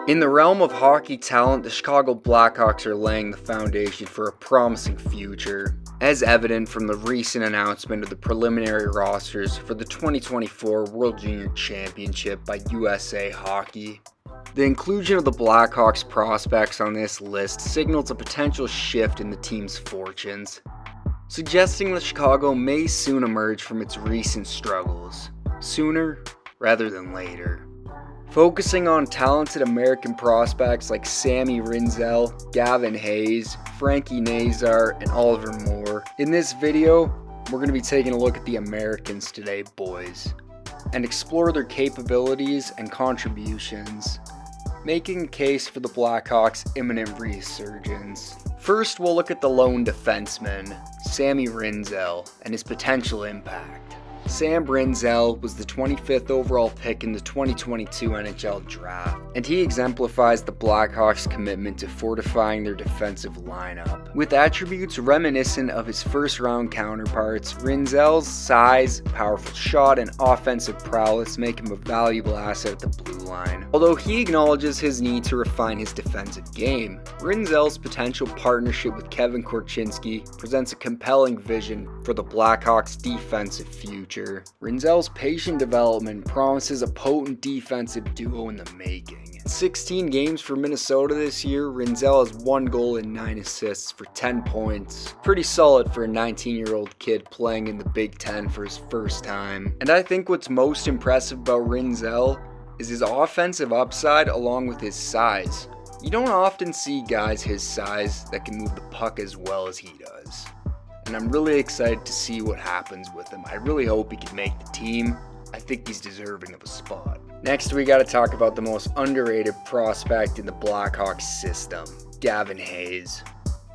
In the realm of hockey talent, the Chicago Blackhawks are laying the foundation for a promising future, as evident from the recent announcement of the preliminary rosters for the 2024 World Junior Championship by USA Hockey. The inclusion of the Blackhawks prospects on this list signals a potential shift in the team's fortunes, suggesting that Chicago may soon emerge from its recent struggles, sooner rather than later. Focusing on talented American prospects like Sam Rinzel, Gavin Hayes, Frankie Nazar, and Oliver Moore. In this video, we're going to be taking a look at the Americans today, boys, and explore their capabilities and contributions, making a case for the Blackhawks' imminent resurgence. First, we'll look at the lone defenseman, Sam Rinzel, and his potential impact. Sam Rinzel was the 25th overall pick in the 2022 NHL Draft, and he exemplifies the Blackhawks' commitment to fortifying their defensive lineup. With attributes reminiscent of his first-round counterparts, Rinzel's size, powerful shot, and offensive prowess make him a valuable asset at the blue line. Although he acknowledges his need to refine his defensive game, Rinzel's potential partnership with Kevin Korchinski presents a compelling vision for the Blackhawks' defensive future. Rinzel's patient development promises a potent defensive duo in the making. In 16 games for Minnesota this year, Rinzel has 1 goal and 9 assists for 10 points. Pretty solid for a 19-year-old kid playing in the Big Ten for his first time. And I think what's most impressive about Rinzel is his offensive upside along with his size. You don't often see guys his size that can move the puck as well as he does. And I'm really excited to see what happens with him. I really hope he can make the team. I think he's deserving of a spot. Next, we got to talk about the most underrated prospect in the Blackhawks system, Gavin Hayes.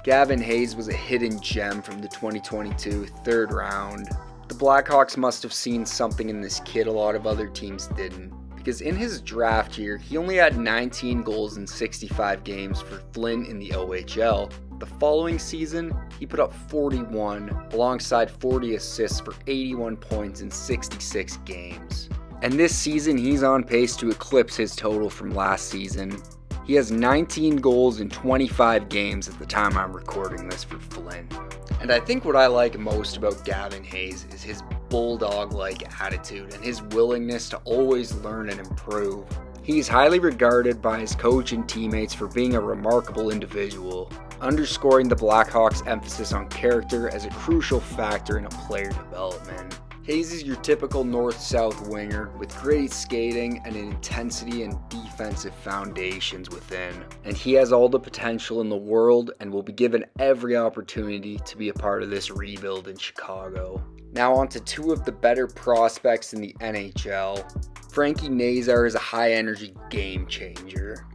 Gavin Hayes was a hidden gem from the 2022 third round. The Blackhawks must have seen something in this kid a lot of other teams didn't, because in his draft year, he only had 19 goals in 65 games for Flint in the OHL. The following season, he put up 41 alongside 40 assists for 81 points in 66 games. And this season, he's on pace to eclipse his total from last season. He has 19 goals in 25 games at the time I'm recording this for Flint. And I think what I like most about Gavin Hayes is his bulldog-like attitude and his willingness to always learn and improve. He's highly regarded by his coach and teammates for being a remarkable individual, underscoring the Blackhawks' emphasis on character as a crucial factor in a player development. Hayes is your typical north-south winger with great skating and an intensity and defensive foundations within. And he has all the potential in the world and will be given every opportunity to be a part of this rebuild in Chicago. Now on to two of the better prospects in the NHL. Frankie Nazar is a high-energy game changer,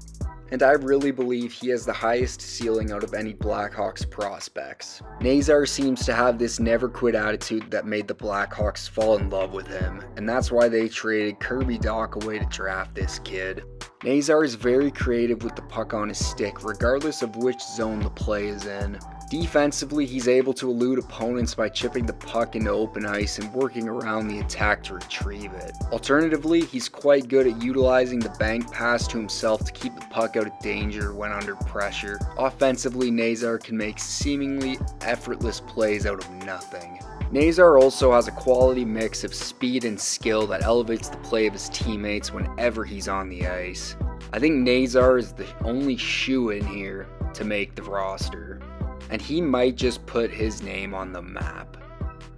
and I really believe he has the highest ceiling out of any Blackhawks prospects. Nazar seems to have this never-quit attitude that made the Blackhawks fall in love with him, and that's why they traded Kirby Dach away to draft this kid. Nazar is very creative with the puck on his stick, regardless of which zone the play is in. Defensively, he's able to elude opponents by chipping the puck into open ice and working around the attack to retrieve it. Alternatively, he's quite good at utilizing the bank pass to himself to keep the puck out of danger when under pressure. Offensively, Nazar can make seemingly effortless plays out of nothing. Nazar also has a quality mix of speed and skill that elevates the play of his teammates whenever he's on the ice. I think Nazar is the only shoe-in here to make the roster, and he might just put his name on the map.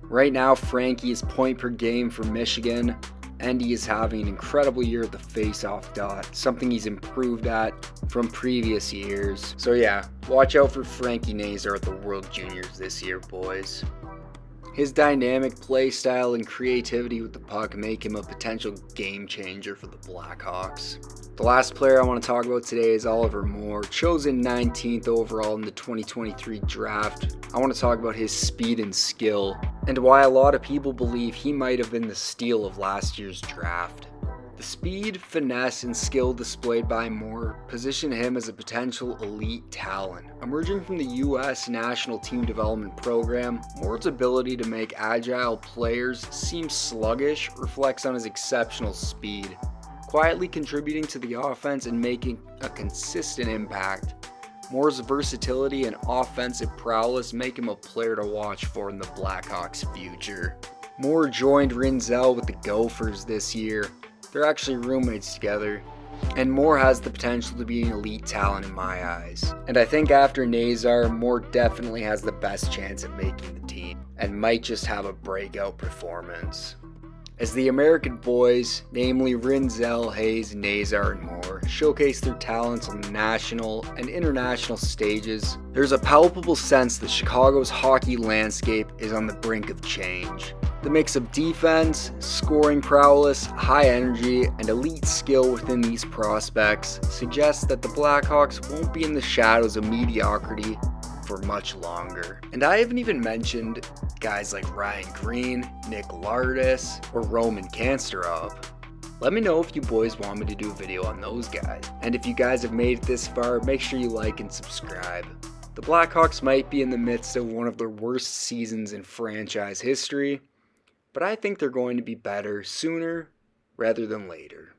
Right now, Frankie is point per game for Michigan, and he is having an incredible year at the face-off dot, something he's improved at from previous years. So yeah, watch out for Frankie Nazar at the World Juniors this year, boys. His dynamic play style and creativity with the puck make him a potential game changer for the Blackhawks. The last player I want to talk about today is Oliver Moore, chosen 19th overall in the 2023 draft. I want to talk about his speed and skill, and why a lot of people believe he might have been the steal of last year's draft. The speed, finesse, and skill displayed by Moore position him as a potential elite talent. Emerging from the U.S. National Team Development Program, Moore's ability to make agile players seem sluggish reflects on his exceptional speed. quietly contributing to the offense and making a consistent impact. Moore's versatility and offensive prowess make him a player to watch for in the Blackhawks' future. Moore joined Rinzel with the Gophers this year. They're actually roommates together, and Moore has the potential to be an elite talent in my eyes. And I think after Nazar, Moore definitely has the best chance at making the team, and might just have a breakout performance. As the American boys, namely Rinzel, Hayes, Nazar, and Moore, showcase their talents on the national and international stages, there's a palpable sense that Chicago's hockey landscape is on the brink of change. The mix of defense, scoring prowess, high energy, and elite skill within these prospects suggests that the Blackhawks won't be in the shadows of mediocrity for much longer. And I haven't even mentioned guys like Ryan Green, Nick Lardis, or Roman Kansterov. Let me know if you boys want me to do a video on those guys. And if you guys have made it this far, make sure you like and subscribe. The Blackhawks might be in the midst of one of their worst seasons in franchise history, but I think they're going to be better sooner rather than later.